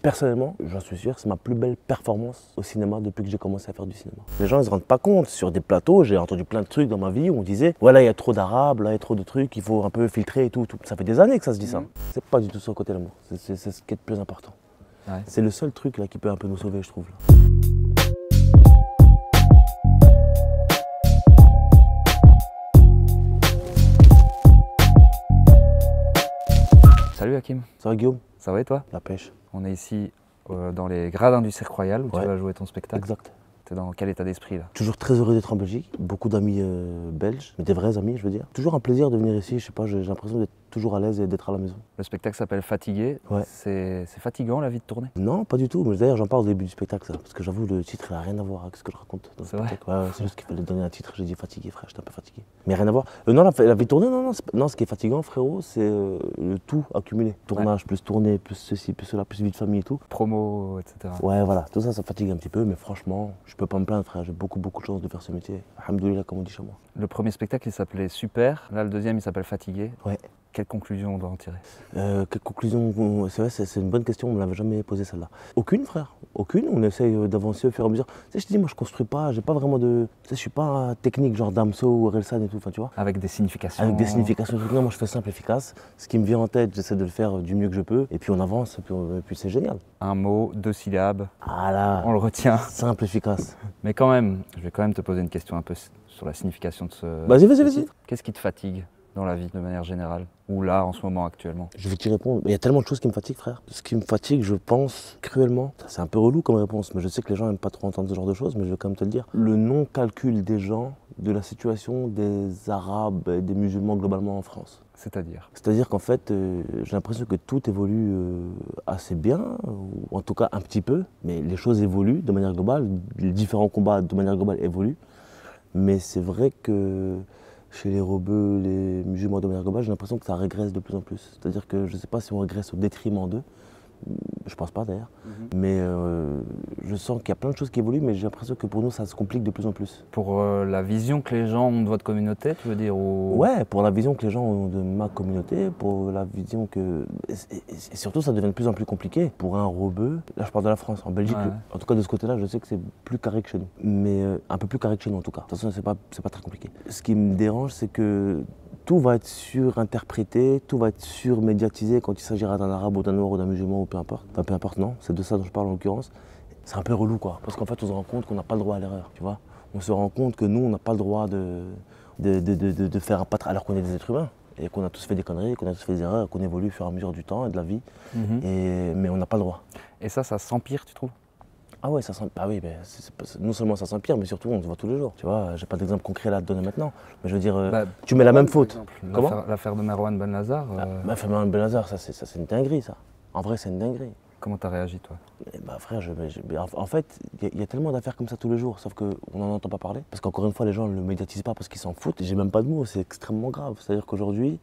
Personnellement, j'en suis sûr, c'est ma plus belle performance au cinéma depuis que j'ai commencé à faire du cinéma. Les gens, ils se rendent pas compte. Sur des plateaux, j'ai entendu plein de trucs dans ma vie où on disait, voilà, il y a trop d'arabes, là, il y a trop de trucs, il faut un peu filtrer et tout. Ça fait des années que ça se dit ça. C'est pas du tout sur le côté de l'amour. C'est ce qui est le plus important. Ouais. C'est le seul truc là qui peut un peu nous sauver, je trouve. Là. Salut Hakim. Ça va Guillaume? Ça va et toi? La pêche. On est ici dans les gradins du Cirque Royal où tu vas jouer ton spectacle. Exact. T'es dans quel état d'esprit là? Toujours très heureux d'être en Belgique, beaucoup d'amis belges, mais des vrais amis je veux dire. Toujours un plaisir de venir ici, je sais pas, j'ai l'impression d'être toujours à l'aise et d'être à la maison. Le spectacle s'appelle Fatigué. Ouais. C'est fatigant la vie de tournée? Non, pas du tout, mais d'ailleurs j'en parle au début du spectacle ça, parce que j'avoue le titre il n'a rien à voir avec ce que je raconte dans le spectacle. Ouais, c'est juste qu'il fallait donner un titre, j'ai dit fatigué frère, j'étais un peu fatigué. Mais rien à voir. Non, la vie de tournée, non, ce qui est fatigant frérot, c'est le tout accumulé. Tournage, plus tournée, plus ceci, plus cela, plus vie de famille et tout. Promo, etc. Ouais voilà, tout ça, ça fatigue un petit peu, mais franchement, je peux pas me plaindre frère, j'ai beaucoup de chance de faire ce métier. Alhamdoulilah comme on dit chez moi. Le premier spectacle il s'appelait Super, là le deuxième il s'appelle Fatigué. Ouais. Quelle conclusion on doit en tirer? Quelle conclusion? C'est vrai, c'est une bonne question, on ne me l'avait jamais posée celle-là. Aucune frère, aucune, on essaye d'avancer au fur et à mesure. Tu sais, je te dis, moi je construis pas, j'ai pas vraiment de... Tu sais, je suis pas technique genre Damso ou Relsan et tout, enfin tu vois. Avec des significations. Avec des significations, non, moi je fais simple, efficace. Ce qui me vient en tête, j'essaie de le faire du mieux que je peux, et puis on avance, et puis c'est génial. Un mot, 2 syllabes, voilà. On le retient. Simple, efficace. Mais quand même, je vais quand même te poser une question un peu sur la signification de ce... Vas-y. Qu'est-ce qui te fatigue dans la vie de manière générale? Ou là, en ce moment, actuellement? Je vais t'y répondre. Il y a tellement de choses qui me fatiguent, frère. Ce qui me fatigue, je pense, cruellement, c'est un peu relou comme réponse, mais je sais que les gens n'aiment pas trop entendre ce genre de choses, mais je vais quand même te le dire. Le non-calcul des gens de la situation des Arabes et des musulmans globalement en France. C'est-à-dire? C'est-à-dire qu'en fait, j'ai l'impression que tout évolue assez bien, ou en tout cas un petit peu, mais les choses évoluent de manière globale, les différents combats de manière globale évoluent, mais c'est vrai que chez les rebeux, les musulmans de manière globale, j'ai l'impression que ça régresse de plus en plus. C'est-à-dire que je ne sais pas si on régresse au détriment d'eux, je pense pas d'ailleurs, mais je sens qu'il y a plein de choses qui évoluent, mais j'ai l'impression que pour nous ça se complique de plus en plus. Pour la vision que les gens ont de votre communauté, tu veux dire ou... Ouais, pour la vision que les gens ont de ma communauté, pour la vision que... Et surtout ça devient de plus en plus compliqué. Pour un rebeu, là je parle de la France, en Belgique, en tout cas de ce côté-là, je sais que c'est plus carré que chez nous. Mais un peu plus carré que chez nous en tout cas. De toute façon, c'est pas très compliqué. Ce qui me dérange, c'est que tout va être surinterprété, tout va être surmédiatisé quand il s'agira d'un arabe ou d'un noir ou d'un musulman ou peu importe. Enfin peu importe, non, c'est de ça dont je parle en l'occurrence. C'est un peu relou quoi, parce qu'en fait on se rend compte qu'on n'a pas le droit à l'erreur, tu vois. On se rend compte que nous on n'a pas le droit de faire un pas alors qu'on est des êtres humains. Et qu'on a tous fait des conneries, qu'on a tous fait des erreurs, qu'on évolue au fur et à mesure du temps et de la vie. Mais on n'a pas le droit. Et ça s'empire, tu trouves? Ah ouais, ça s'empire. Ah oui, mais non seulement ça s'empire, mais surtout on se voit tous les jours. Tu vois, j'ai pas d'exemple concret là à te donner maintenant. Mais je veux dire, tu mets la même faute. Comment? L'affaire de Marouane Ben Lazar. L'affaire de Marouane Ben Lazar, ça c'est une dinguerie ça. En vrai, c'est une dinguerie. Comment t'as réagi toi? Frère, en fait, il y a tellement d'affaires comme ça tous les jours, sauf qu'on n'en entend pas parler. Parce qu'encore une fois, les gens ne le médiatisent pas parce qu'ils s'en foutent. J'ai même pas de mots, c'est extrêmement grave. C'est-à-dire qu'aujourd'hui,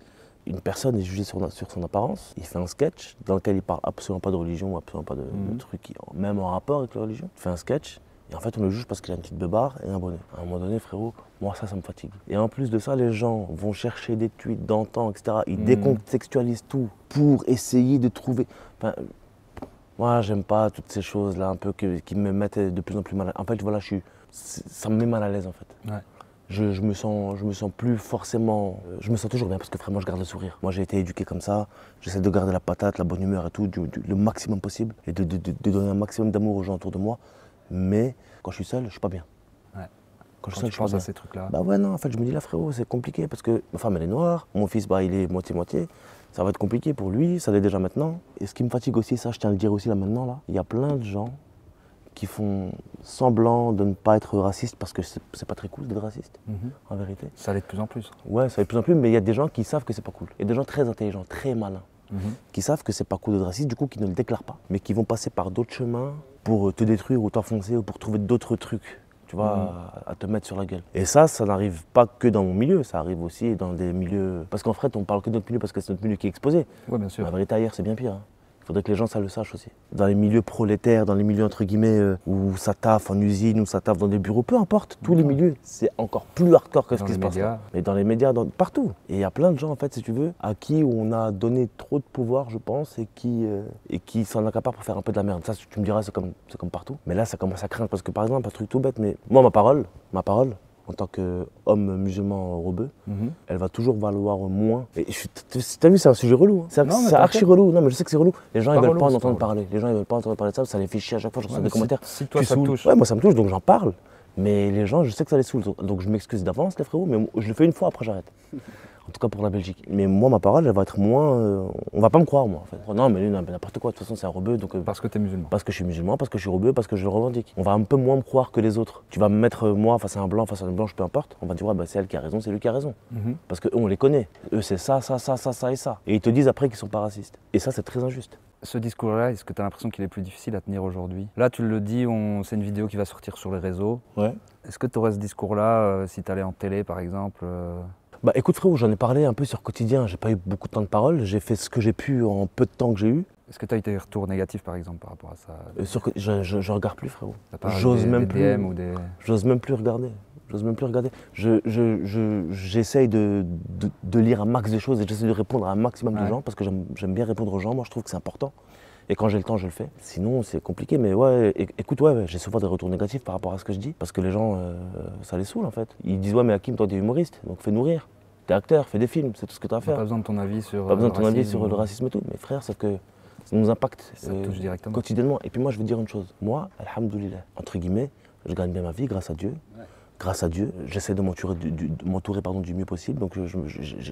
une personne est jugée sur son apparence, il fait un sketch dans lequel il parle absolument pas de religion, absolument pas de trucs, même en rapport avec la religion. Il fait un sketch, et en fait on le juge parce qu'il a une petite beubare et un bonnet. À un moment donné, frérot, moi ça me fatigue. Et en plus de ça, les gens vont chercher des tweets d'antan, etc. Ils décontextualisent tout pour essayer de trouver... Enfin, moi j'aime pas toutes ces choses-là un peu qui me mettent de plus en plus mal à l'aise. En fait, voilà, ça me met mal à l'aise en fait. Ouais. Je me sens plus forcément... Je me sens toujours bien parce que vraiment je garde le sourire. Moi j'ai été éduqué comme ça, j'essaie de garder la patate, la bonne humeur et tout, le maximum possible et de donner un maximum d'amour aux gens autour de moi. Mais quand je suis seul, je suis pas bien. Ouais. Quand je suis seul, je pense à ces trucs-là. Bah ouais, non, en fait je me dis là frérot, c'est compliqué parce que ma femme elle est noire, mon fils il est moitié-moitié. Ça va être compliqué pour lui, ça l'est déjà maintenant. Et ce qui me fatigue aussi, ça je tiens à le dire aussi là maintenant, là, il y a plein de gens qui font semblant de ne pas être racistes parce que c'est pas très cool d'être raciste, en vérité. Ça l'est de plus en plus. Ouais, ça l'est de plus en plus, mais il y a des gens qui savent que c'est pas cool. Il y a des gens très intelligents, très malins, qui savent que c'est pas cool d'être raciste, du coup qui ne le déclarent pas, mais qui vont passer par d'autres chemins pour te détruire ou t'enfoncer ou pour trouver d'autres trucs, tu vois, à te mettre sur la gueule. Et ça n'arrive pas que dans mon milieu, ça arrive aussi dans des milieux... Parce qu'en fait, on parle que de notre milieu parce que c'est notre milieu qui est exposé. Ouais, bien sûr. La vérité ailleurs, c'est bien pire. Hein. faudrait que les gens ça le sachent aussi. Dans les milieux prolétaires, dans les milieux entre guillemets où ça taffe en usine, où ça taffe dans des bureaux, peu importe, tous les milieux, c'est encore plus hardcore que ce qui se passe là. Mais dans les médias, partout. Et il y a plein de gens en fait, si tu veux, à qui on a donné trop de pouvoir, je pense, et qui s'en accaparent pour faire un peu de la merde. Ça, tu me diras, c'est comme partout. Mais là, ça commence à craindre parce que par exemple, un truc tout bête, mais moi, ma parole, en tant qu'homme musulman rebeu, elle va toujours valoir moins. Et t'as vu, c'est un sujet relou. Hein. C'est archi relou. Non, mais je sais que c'est relou. Les gens, ils veulent pas en entendre parler. Les gens, ils veulent pas entendre parler de ça. Ça les fait chier à chaque fois. Je reçois des commentaires. Si toi, ça te touche. Ouais, moi, ça me touche, donc j'en parle. Mais les gens, je sais que ça les saoule. Donc je m'excuse d'avance, les frérots, mais je le fais une fois, après j'arrête. En tout cas pour la Belgique. Mais moi, ma parole, elle va être moins. On va pas me croire, moi. En fait. Non, mais lui, n'importe quoi. De toute façon, c'est un rebeu. Donc, parce que t'es musulman. Parce que je suis musulman, parce que je suis rebeu, parce que je le revendique. On va un peu moins me croire que les autres. Tu vas me mettre, moi, face à un blanc, face à une blanche, peu importe. On va dire, ouais, bah, c'est elle qui a raison, c'est lui qui a raison. Parce qu'eux, on les connaît. Eux, c'est ça et ça. Et ils te disent après qu'ils sont pas racistes. Et ça, c'est très injuste. Ce discours-là, est-ce que tu as l'impression qu'il est plus difficile à tenir aujourd'hui? Là, tu le dis, c'est une vidéo qui va sortir sur les réseaux. Ouais. Est-ce que tu aurais ce discours-là si tu allais en télé, par exemple Bah écoute frérot, j'en ai parlé un peu sur Quotidien, j'ai pas eu beaucoup de temps de parole, j'ai fait ce que j'ai pu en peu de temps que j'ai eu. Est-ce que tu as eu des retours négatifs par exemple par rapport à ça Je regarde plus frérot. J'ose même plus. J'ose même plus regarder. J'essaye de lire un max de choses et j'essaie de répondre à un maximum de gens parce que j'aime bien répondre aux gens, moi je trouve que c'est important. Et quand j'ai le temps, je le fais. Sinon, c'est compliqué. Mais ouais, écoute, j'ai souvent des retours négatifs par rapport à ce que je dis. Parce que les gens, ça les saoule en fait. Ils disent, ouais, mais Hakim, toi, t'es humoriste, donc fais nourrir. T'es acteur, fais des films, c'est tout ce que t'as à faire. Pas besoin de ton avis sur le racisme et tout. Mais frère, sauf que ça nous impacte quotidiennement. Et puis moi, je veux dire une chose. Moi, alhamdoulilah, entre guillemets, je gagne bien ma vie grâce à Dieu. Grâce à Dieu, j'essaie de m'entourer du mieux possible. Donc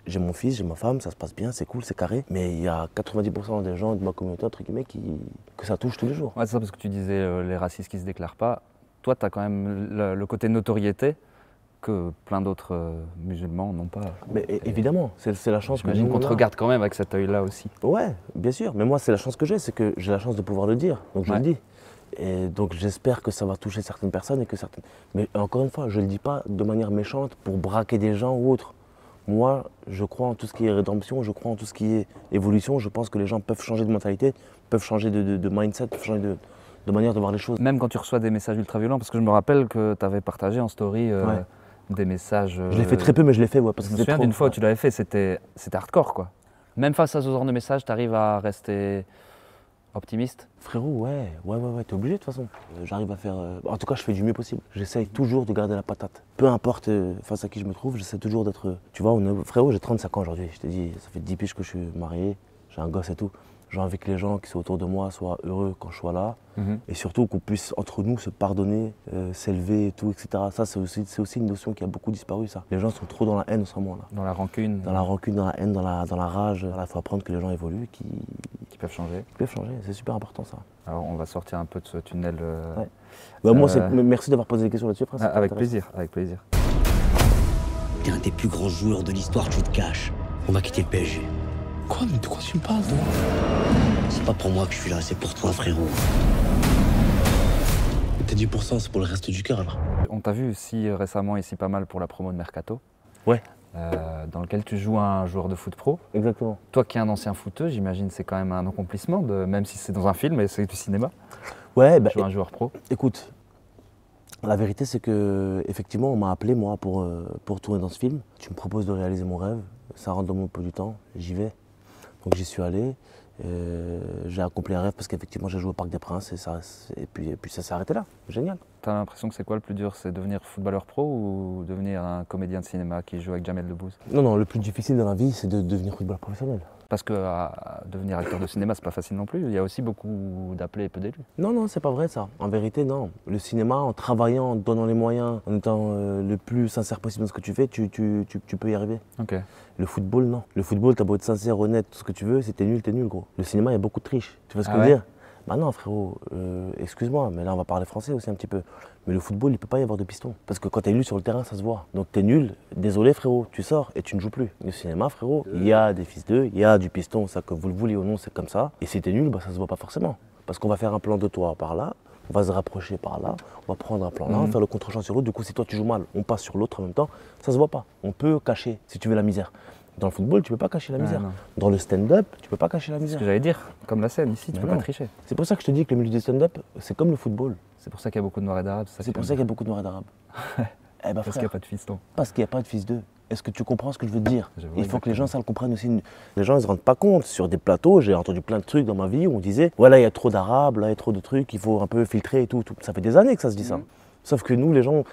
j'ai mon fils, j'ai ma femme, ça se passe bien, c'est cool, c'est carré. Mais il y a 90% des gens de ma communauté, entre guillemets, que ça touche tous les jours. Ouais, c'est ça, parce que tu disais les racistes qui ne se déclarent pas. Toi, tu as quand même le côté notoriété que plein d'autres musulmans n'ont pas. Mais évidemment, c'est la chance que j'imagine qu'on te regarde quand même avec cet œil-là aussi. Ouais, bien sûr. Mais moi, c'est la chance que j'ai, c'est que j'ai la chance de pouvoir le dire. Donc je le dis. Et donc j'espère que ça va toucher certaines personnes et que certaines. Mais encore une fois, je ne le dis pas de manière méchante pour braquer des gens ou autre. Moi, je crois en tout ce qui est rédemption, je crois en tout ce qui est évolution. Je pense que les gens peuvent changer de mentalité, peuvent changer de mindset, peuvent changer de manière de voir les choses. Même quand tu reçois des messages ultra violents, parce que je me rappelle que tu avais partagé en story des messages. Je l'ai fait très peu, mais je l'ai fait, parce que je me souviens d'une fois où tu l'avais fait, c'était hardcore quoi. Même face à ce genre de messages, tu arrives à rester optimiste? Frérot, ouais, t'es obligé de toute façon. J'arrive à faire. En tout cas, je fais du mieux possible. J'essaye toujours de garder la patate. Peu importe face à qui je me trouve, j'essaie toujours d'être. Tu vois, frérot, j'ai 35 ans aujourd'hui. Je t'ai dit, ça fait 10 piges que je suis marié, j'ai un gosse et tout. J'ai envie que les gens qui sont autour de moi soient heureux quand je sois là. Et surtout qu'on puisse, entre nous, se pardonner, s'élever et tout, etc. Ça, c'est aussi une notion qui a beaucoup disparu, ça. Les gens sont trop dans la haine en ce moment-là. Dans la rancune. Dans la rancune, dans la haine, dans la rage. Il faut apprendre que les gens évoluent, qui peuvent changer. Qui peuvent changer, c'est super important ça. Alors on va sortir un peu de ce tunnel. Moi, merci d'avoir posé des questions là-dessus, frère. Avec plaisir, avec plaisir. T'es un des plus grands joueurs de l'histoire, tu te caches. On va quitter le PSG. Quoi? Mais de quoi tu me parles, toi? C'est pas pour moi que je suis là, c'est pour toi, frérot. T'as dit pour ça, c'est pour le reste du cœur, alors. On t'a vu aussi récemment, ici pas mal pour la promo de Mercato. Ouais. Dans lequel tu joues un joueur de foot pro. Exactement. Toi qui es un ancien footeux, j'imagine c'est quand même un accomplissement, même si c'est dans un film et c'est du cinéma. Ouais, jouer un joueur pro. Écoute, la vérité c'est que effectivement on m'a appelé moi pour tourner dans ce film. Tu me proposes de réaliser mon rêve, ça rentre dans mon emploi du temps, j'y vais. Donc j'y suis allé, j'ai accompli un rêve parce qu'effectivement j'ai joué au Parc des Princes et puis ça s'est arrêté là, génial. T'as l'impression que c'est quoi le plus dur, c'est devenir footballeur pro ou devenir un comédien de cinéma qui joue avec Jamel Debbouze? Non, le plus difficile dans la vie c'est de devenir footballeur professionnel. Parce que devenir acteur de cinéma c'est pas facile non plus, il y a aussi beaucoup d'appelés et peu d'élus. Non, c'est pas vrai ça, en vérité non. Le cinéma, en travaillant, en donnant les moyens, en étant le plus sincère possible dans ce que tu fais, tu peux y arriver. Ok. Le football, non. Le football, t'as beau être sincère, honnête, tout ce que tu veux, si t'es nul, gros. Le cinéma, il y a beaucoup de triches. Tu vois ce que je veux dire? Bah non, frérot, excuse-moi, mais là, on va parler français aussi un petit peu. Mais le football, il peut pas y avoir de piston. Parce que quand t'es nul sur le terrain, ça se voit. Donc t'es nul, désolé, frérot, tu sors et tu ne joues plus. Le cinéma, frérot, il y a des fils d'eux, il y a du piston, ça que vous le voulez ou non, c'est comme ça. Et si t'es nul, bah ça se voit pas forcément. Parce qu'on va faire un plan de toi par là, on va se rapprocher par là, on va prendre un plan là, on va faire le contre-champ sur l'autre. Du coup, si toi tu joues mal, on passe sur l'autre en même temps, ça se voit pas. On peut cacher, si tu veux, la misère. Dans le football, tu peux pas cacher la Ouais, misère. non. Dans le stand-up, tu peux pas cacher la C'est ce misère. que j'allais dire, comme la scène, ici, tu Mais peux non. pas tricher. C'est pour ça que je te dis que le milieu du stand-up, c'est comme le football. C'est pour ça qu'il y a beaucoup de noirs et d'arabes. C'est pour ça qu'il y a beaucoup de noirs et d'arabes. Eh ben Parce qu'il n'y a frère, pas de fiston. parce qu'il n'y a pas de fils d'eux. Est-ce que tu comprends ce que je veux te dire? Je vois Il faut que les exactement. gens ça le comprennent aussi. Les gens ils se rendent pas compte. Sur des plateaux, j'ai entendu plein de trucs dans ma vie où on disait voilà, il y a trop d'arabes, là il y a trop de trucs, il faut un peu filtrer et tout. Ça fait des années que ça se dit ça. Sauf que nous, les gens.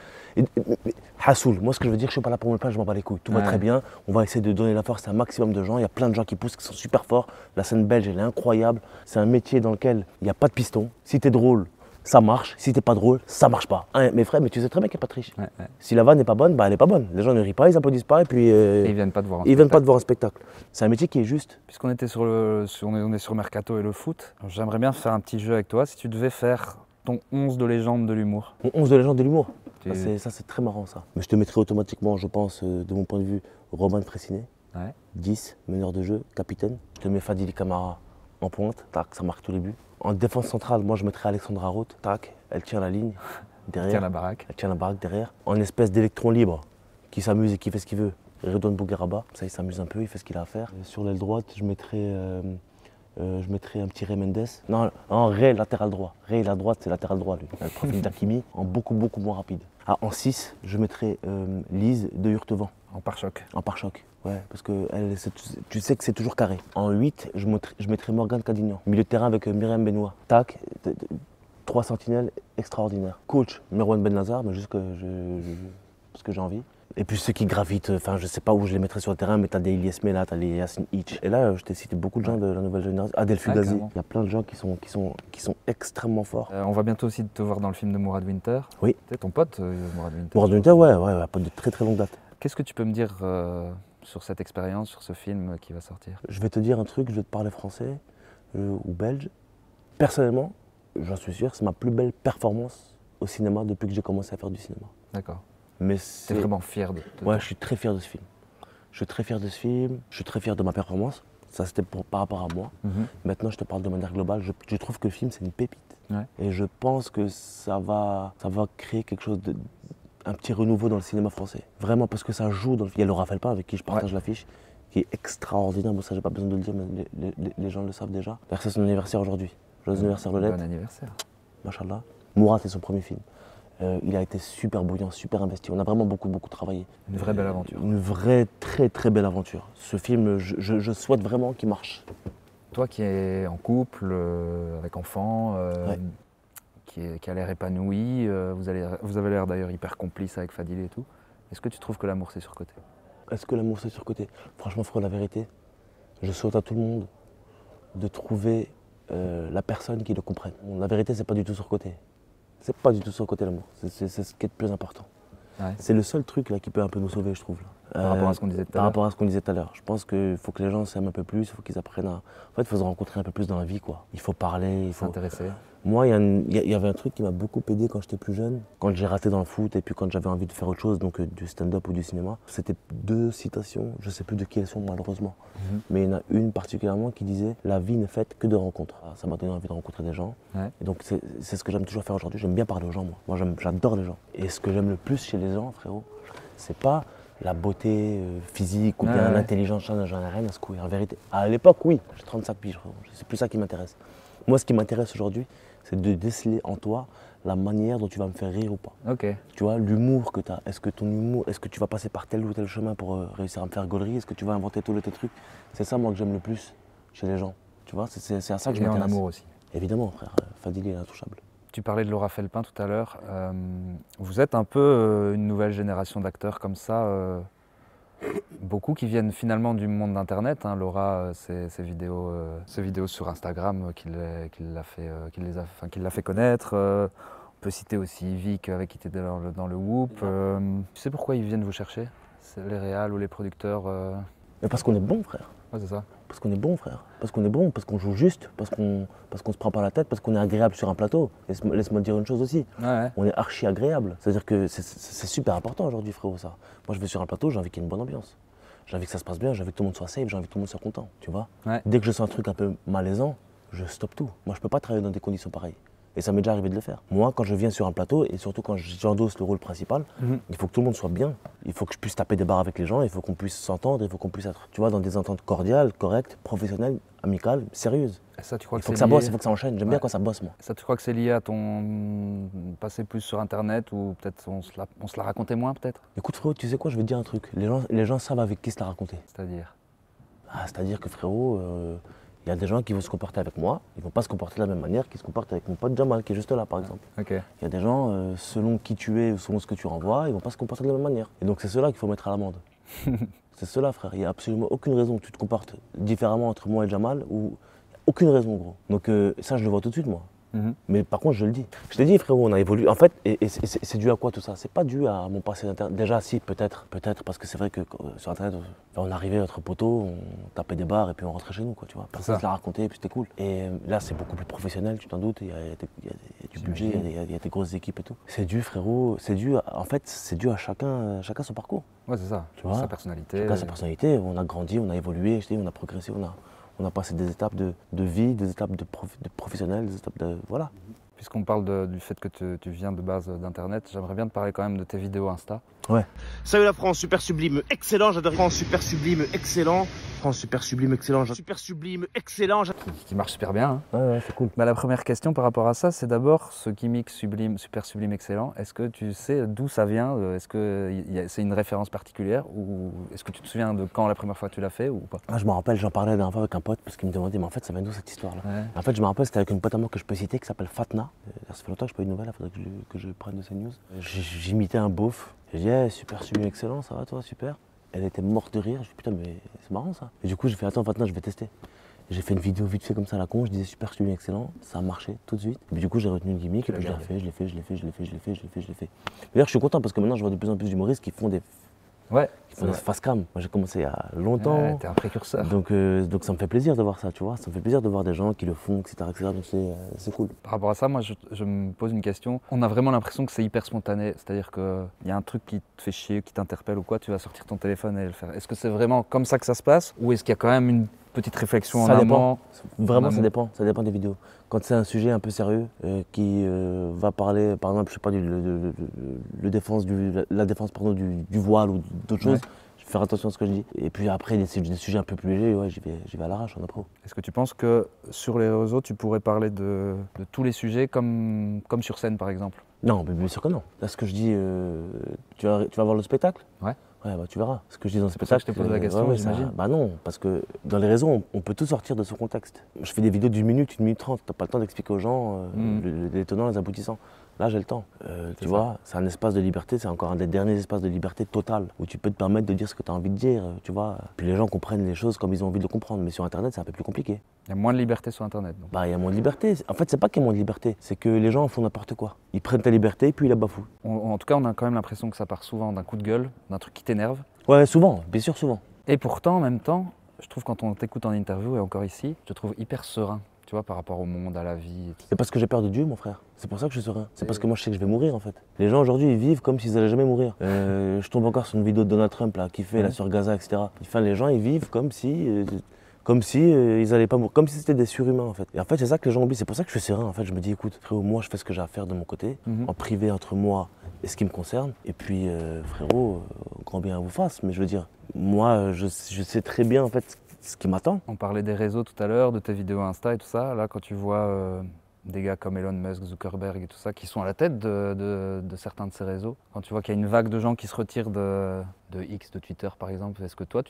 Hassoul, moi ce que je veux dire, je suis pas là pour me plaindre, je m'en bats les couilles. Tout va Ouais. très bien. On va essayer de donner la force à un maximum de gens. Il y a plein de gens qui poussent, qui sont super forts. La scène belge, elle est incroyable. C'est un métier dans lequel il n'y a pas de piston. Si t'es drôle, ça marche. Si t'es pas drôle, ça marche pas. Hein, mes frères, mais tu sais très bien qu'il n'y a pas de triche. Ouais, ouais. Si la vanne n'est pas bonne, bah elle n'est pas bonne. Les gens ne rient pas, ils applaudissent pas et puis Et ils viennent pas te voir en ils viennent pas spectacle. te voir un spectacle. C'est un métier qui est juste. Puisqu'on était on est sur Mercato et le foot, j'aimerais bien faire un petit jeu avec toi. Si tu devais faire ton 11 de légende de l'humour. Mon 11 de légende de l'humour. Tu- Ça, c'est très marrant ça. Mais je te mettrai automatiquement, je pense, de mon point de vue, Romain Fressinet. Ouais. 10, meneur de jeu, capitaine. Je te mets Fadili Camara en pointe, tac, ça marque tous les buts. En défense centrale, moi je mettrais Alexandra Roth, tac, elle tient la ligne derrière. Tiens la baraque. Elle tient la baraque derrière. En espèce d'électron libre, qui s'amuse et qui fait ce qu'il veut. Redouane Bougueraba, ça il s'amuse un peu, il fait ce qu'il a à faire. Sur l'aile droite, je mettrais un petit Ray Mendes. Non, Ray latéral droit. Ray la droite, c'est latéral droit lui. Il a le profil d'Akimi, en beaucoup moins rapide. Ah, en 6, je mettrais Lise de Hurtevent. En pare-choc. En pare-choc, ouais, parce que tu sais que c'est toujours carré. En 8, je mettrais Morgane Cadignan. Milieu de terrain avec Myriam Benoît. Tac, 3 sentinelles extraordinaires. Coach, Merwan Ben Nazar, mais juste parce que j'ai envie. Et puis ceux qui gravitent, enfin je sais pas où je les mettrais sur le terrain, mais t'as des Ilyes Mela, t'as les Yassine Hitch. Et là, je t'ai cité beaucoup de gens de la nouvelle génération. Adel Fugazi, carrément. il y a plein de gens qui sont extrêmement forts. On va bientôt aussi te voir dans le film de Mourad Winter. Oui. Tu sais, ton pote, Mourad Winter. Mourad Winter, ouais, pas de très très longue date. Qu'est-ce que tu peux me dire sur cette expérience, sur ce film qui va sortir? Je vais te dire un truc, je vais te parler français ou belge. Personnellement, j'en suis sûr, c'est ma plus belle performance au cinéma depuis que j'ai commencé à faire du cinéma. D'accord. Mais T'es c'est vraiment fier de Ouais, je suis très fier de ce film. Je suis très fier de ce film, je suis très fier de ma performance. Ça, c'était par rapport à moi. Mhm. Maintenant, je te parle de manière globale. Je trouve que le film, c'est une pépite. Ouais. Et je pense que ça va créer quelque chose un petit renouveau dans le cinéma français. Vraiment, parce que ça joue dans le film. Il y a Laura Felpin, avec qui je partage l'affiche, qui est extraordinaire. Bon, ça, j'ai pas besoin de le dire, mais les gens le savent déjà. D'ailleurs, c'est son anniversaire aujourd'hui. Joyeux anniversaire, Lolette. Bon anniversaire. Machallah. Mourad, c'est son premier film. Il a été super bouillant, super investi. On a vraiment beaucoup travaillé. Une vraie belle aventure. Une vraie, très belle aventure. Ce film, je souhaite vraiment qu'il marche. Toi qui es en couple, avec enfant, Ouais. qui a l'air épanoui, vous avez l'air d'ailleurs hyper complice avec Fadili et tout. Est-ce que tu trouves que l'amour c'est surcoté? Est-ce que l'amour c'est surcoté? Franchement, frère, la vérité, je souhaite à tout le monde de trouver la personne qui le comprenne. Bon, la vérité, c'est pas du tout surcoté. C'est pas du tout surcoté l'amour. C'est ce qui est le plus important. Ouais. C'est le seul truc là qui peut un peu nous sauver, je trouve. Là. Par rapport à ce qu'on disait tout à Par l'heure. rapport à ce qu'on disait tout à l'heure. Je pense qu'il faut que les gens s'aiment un peu plus, il faut qu'ils apprennent à. En fait, il faut se rencontrer un peu plus dans la vie, quoi. Il faut parler, il faut. S'intéresser. Moi, il y avait un truc qui m'a beaucoup aidé quand j'étais plus jeune, quand j'ai raté dans le foot et puis quand j'avais envie de faire autre chose, donc du stand-up ou du cinéma. C'était 2 citations, je sais plus de qui elles sont malheureusement, mais il y en a une particulièrement qui disait « La vie n'est faite que de rencontres ». Ça m'a donné envie de rencontrer des gens. Ouais. Et donc c'est ce que j'aime toujours faire aujourd'hui, j'aime bien parler aux gens, moi. Moi j'adore les gens. Et ce que j'aime le plus chez les gens, frérot, c'est pas la beauté physique ou bien Ouais. l'intelligence, j'en ai rien à secouer. En vérité, à l'époque, oui, j'ai 35 piges, frérot. C'est plus ça qui m'intéresse. Moi, ce qui m'intéresse aujourd'hui, c'est de déceler en toi la manière dont tu vas me faire rire ou pas. Ok. Tu vois, l'humour que tu as. Est-ce que ton humour, est-ce que tu vas passer par tel ou tel chemin pour réussir à me faire gaulerie? Est-ce que tu vas inventer tout le tes trucs? C'est ça, moi, que j'aime le plus chez les gens. Tu vois, c'est à ça que je Et en m'intéresse. amour aussi. Évidemment, frère. Fadili est intouchable. Tu parlais de Laura Felpin tout à l'heure. Vous êtes un peu une nouvelle génération d'acteurs comme ça. Beaucoup qui viennent finalement du monde d'Internet. Hein. Laura, ses vidéos sur Instagram qui l'a fait connaître. On peut citer aussi Vic avec qui tu étais dans le Whoop. Tu sais pourquoi ils viennent vous chercher? C'est les réals ou les producteurs Mais parce qu'on est bon, frère. Ouais, c'est ça. Parce qu'on est bon, frère. Parce qu'on est bon, parce qu'on joue juste, parce qu'on se prend pas la tête, parce qu'on est agréable sur un plateau. Laisse-moi te dire une chose aussi. Ouais. On est archi agréable. C'est-à-dire que c'est super important aujourd'hui, frérot, ça. Moi, je vais sur un plateau, j'ai envie qu'il y ait une bonne ambiance. J'ai envie que ça se passe bien, j'ai envie que tout le monde soit safe, j'ai envie que tout le monde soit content, tu vois. Ouais. Dès que je sens un truc un peu malaisant, je stoppe tout. Moi, je peux pas travailler dans des conditions pareilles. Et ça m'est déjà arrivé de le faire. Moi, quand je viens sur un plateau, et surtout quand j'endosse le rôle principal, il faut que tout le monde soit bien. Il faut que je puisse taper des barres avec les gens, il faut qu'on puisse s'entendre, il faut qu'on puisse être, tu vois, dans des ententes cordiales, correctes, professionnelles, amicales, sérieuses. Et ça, tu crois Il que faut que c'est ça bosse, lié- il faut que ça enchaîne. J'aime bien quand ça bosse, moi. Ça, tu crois que c'est lié à ton passé plus sur Internet ou peut-être on se la racontait moins peut-être? Écoute, frérot, tu sais quoi, je vais te dire un truc. Les gens savent avec qui se la raconter. C'est-à-dire? C'est-à-dire que, frérot, il y a des gens qui vont se comporter avec moi, ils ne vont pas se comporter de la même manière qu'ils se comportent avec mon pote Jamal, qui est juste là, par exemple. Ok. Il y a des gens, selon qui tu es ou selon ce que tu renvoies, ils ne vont pas se comporter de la même manière. Et donc c'est ceux-là qu'il faut mettre à l'amende. C'est ceux-là, frère. Il n'y a absolument aucune raison que tu te comportes différemment entre moi et Jamal, ou aucune raison, gros. Donc ça, je le vois tout de suite, moi. Mais par contre, je le dis. Je t'ai dit, frérot, on a évolué. En fait, et c'est dû à quoi tout ça? C'est pas dû à mon passé d'Internet. Déjà, si, peut-être, parce que c'est vrai que sur Internet, on arrivait entre poteaux, on tapait des barres et puis on rentrait chez nous, quoi, tu vois. Personne ne se l'a raconté et puis c'était cool. Et là, c'est beaucoup plus professionnel, tu t'en doutes. Il y a du budget, il y a des grosses équipes et tout. C'est dû, frérot, en fait, c'est dû à chacun son parcours. Ouais, c'est ça. Tu vois, sa personnalité. Chacun sa personnalité. On a grandi, on a évolué, je te dis, on a progressé, on a passé des étapes de vie, des étapes de professionnel, des étapes de. Voilà. Puisqu'on parle du fait que tu viens de base d'Internet, j'aimerais bien te parler quand même de tes vidéos Insta. Ouais. Salut la France, super sublime, excellent, j'adore France, super sublime, excellent. France, super sublime, excellent, super sublime, excellent. Qui marche super bien. Hein. Ouais, c'est cool. Bah, la première question par rapport à ça, c'est d'abord ce gimmick sublime, super sublime, excellent. Est-ce que tu sais d'où ça vient? Est-ce que c'est une référence particulière? Ou est-ce que tu te souviens de quand la première fois tu l'as fait ou pas? Ah, je me rappelle, j'en parlais la dernière fois avec un pote parce qu'il me demandait, mais en fait, ça vient d'où cette histoire-là? Ouais. En fait, je me rappelle, c'était avec une pote à moi que je peux citer qui s'appelle Fatna. Ça fait longtemps que je n'ai pas eu de nouvelles, il faudrait que je prenne de ses news. J'imitais un beauf. J'ai dit, hey, super sublime, excellent, ça va toi, super. Elle était morte de rire. Je dis, putain, mais c'est marrant ça. Et du coup, j'ai fait, attends, Fatna, je vais tester. J'ai fait une vidéo vite fait comme ça à la con, je disais super sublime, excellent, ça a marché tout de suite. Et puis du coup, j'ai retenu une gimmick et puis je l'ai refait, je l'ai fait. D'ailleurs, je suis content parce que maintenant, je vois de plus en plus d'humoristes qui font des. Ouais. Qui font des face cam. Moi, j'ai commencé il y a longtemps. Ouais, t'es un précurseur. Donc ça me fait plaisir de voir ça, tu vois. Ça me fait plaisir de voir des gens qui le font, etc. Donc c'est cool. Par rapport à ça, moi, je me pose une question. On a vraiment l'impression que c'est hyper spontané. C'est-à-dire qu'il y a un truc qui te fait chier, qui t'interpelle ou quoi, tu vas sortir ton téléphone et le faire. Est-ce que c'est vraiment comme ça que ça se passe? Ou est-ce qu'il y a quand même une petite réflexion en amont? Vraiment, ça dépend des vidéos. Quand c'est un sujet un peu sérieux qui va parler, par exemple, je sais pas, la défense du voile ou d'autres choses, je vais faire attention à ce que je dis. Et puis après, des sujets un peu plus légers, ouais, j'y vais à l'arrache, en impro. Est-ce que tu penses que sur les réseaux, tu pourrais parler de tous les sujets comme sur scène, par exemple? Non, mais bien sûr que non. Là, ce que je dis, tu vas voir le spectacle? Ouais. Ouais, bah tu verras. Ce que je dis dans le C'est pour ça spectacle. que je t'ai posé la question, j'imagine. Bah non, parce que dans les réseaux, on peut tout sortir de son contexte. Je fais des vidéos d'1 minute, 1 minute 30. T'as pas le temps d'expliquer aux gens les tenants, les aboutissants. Là, j'ai le temps. Tu vois, c'est un espace de liberté, c'est encore un des derniers espaces de liberté totale où tu peux te permettre de dire ce que tu as envie de dire, tu vois. Puis les gens comprennent les choses comme ils ont envie de le comprendre. Mais sur Internet, c'est un peu plus compliqué. Il y a moins de liberté sur Internet. Donc. Bah, il y a moins de liberté. En fait, c'est pas qu'il y a moins de liberté, c'est que les gens font n'importe quoi. Ils prennent ta liberté et puis ils la bafouent. En tout cas, on a quand même l'impression que ça part souvent d'un coup de gueule, d'un truc qui t'énerve. Ouais, souvent, bien sûr, souvent. Et pourtant, en même temps, je trouve quand on t'écoute en interview et encore ici, je te trouve hyper serein, tu vois, par rapport au monde, à la vie. Et tout. C'est parce que j'ai peur de Dieu, mon frère. C'est pour ça que je suis serein. C'est parce que moi, je sais que je vais mourir, en fait. Les gens aujourd'hui, ils vivent comme s'ils allaient jamais mourir. Je tombe encore sur une vidéo de Donald Trump là, qui fait là sur Gaza, etc. Enfin, les gens, ils vivent comme si ils allaient pas mourir, comme si c'était des surhumains, en fait. Et en fait, c'est ça que les gens oublient. C'est pour ça que je suis serein. En fait, je me dis, écoute, frérot, moi, je fais ce que j'ai à faire de mon côté, en privé entre moi et ce qui me concerne. Et puis, frérot, grand bien à vous fasse. Mais je veux dire, moi, je sais très bien, en fait, ce qui m'attend. On parlait des réseaux tout à l'heure, de tes vidéos Insta et tout ça. Là, quand tu vois des gars comme Elon Musk, Zuckerberg et tout ça, qui sont à la tête de certains de ces réseaux, quand tu vois qu'il y a une vague de gens qui se retirent de X, de Twitter par exemple, est-ce que toi,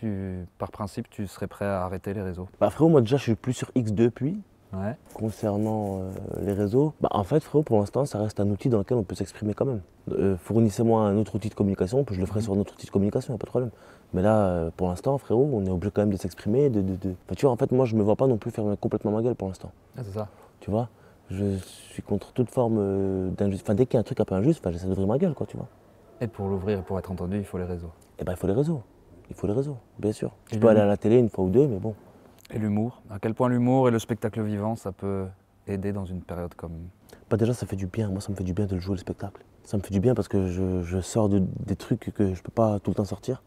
par principe, tu serais prêt à arrêter les réseaux? Bah frérot, moi déjà, je suis plus sur X depuis. Ouais. Concernant les réseaux, bah en fait, frérot, pour l'instant, ça reste un outil dans lequel on peut s'exprimer quand même. Fournissez-moi un autre outil de communication, puis je le ferai sur un autre outil de communication, y a pas de problème. Mais là, pour l'instant, frérot, on est obligé quand même de s'exprimer. Enfin, tu vois, en fait, moi, je me vois pas non plus faire complètement ma gueule pour l'instant. Ah, c'est ça. Tu vois, je suis contre toute forme d'injustice. Enfin, dès qu'il y a un truc un peu injuste, j'essaie d'ouvrir ma gueule, quoi, tu vois. Et pour l'ouvrir et pour être entendu, il faut les réseaux. Eh ben, il faut les réseaux. Il faut les réseaux, bien sûr. Je peux aller à la télé une fois ou deux, mais bon. Et l'humour? À quel point l'humour et le spectacle vivant, ça peut aider dans une période comme Bah déjà ça fait du bien, moi ça me fait du bien de le jouer le spectacle. Ça me fait du bien parce que je sors des trucs que je peux pas tout le temps sortir.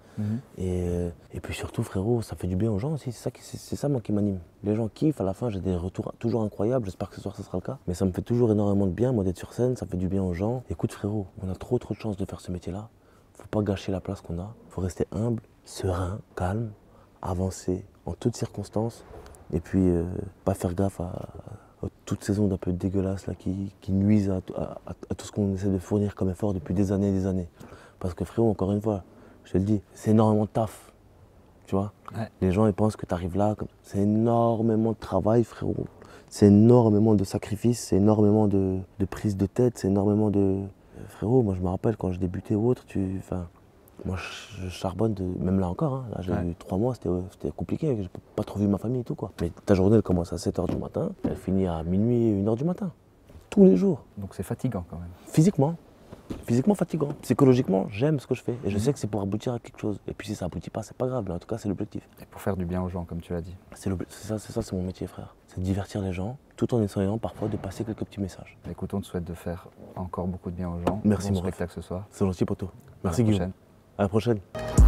Et puis surtout frérot, ça fait du bien aux gens aussi, c'est ça moi qui m'anime. Les gens kiffent, à la fin j'ai des retours toujours incroyables, j'espère que ce soir ça sera le cas. Mais ça me fait toujours énormément de bien, moi d'être sur scène, ça fait du bien aux gens. Écoute frérot, on a trop de chance de faire ce métier-là. Faut pas gâcher la place qu'on a, faut rester humble, serein, calme, avancer en toutes circonstances. Et puis pas faire gaffe à toutes ces ondes un peu dégueulasses là, qui nuisent à tout ce qu'on essaie de fournir comme effort depuis des années et des années. Parce que frérot, encore une fois, je te le dis, c'est énormément de taf, tu vois. Ouais. Les gens ils pensent que tu arrives là, c'est énormément de travail frérot. C'est énormément de sacrifices, c'est énormément de prise de tête, c'est énormément de... Frérot, moi je me rappelle quand je débutais ou autre, moi je charbonne, même là encore, hein. Là j'ai eu 3 mois, c'était compliqué, j'ai pas trop vu ma famille et tout quoi. Mais ta journée elle commence à 7h du matin, elle finit à minuit, 1h du matin. Tous les jours. Donc c'est fatigant quand même. Physiquement fatigant. Psychologiquement, j'aime ce que je fais et je sais que c'est pour aboutir à quelque chose. Et puis si ça aboutit pas, c'est pas grave, mais en tout cas c'est l'objectif. Et pour faire du bien aux gens, comme tu l'as dit. C'est ça, c'est mon métier frère. C'est de divertir les gens, tout en essayant parfois de passer quelques petits messages. Écoute, on te souhaite de faire encore beaucoup de bien aux gens. Merci bon mon ref. spectacle ce soir. C'est gentil poto. À Merci la Guillaume. prochaine. À la prochaine.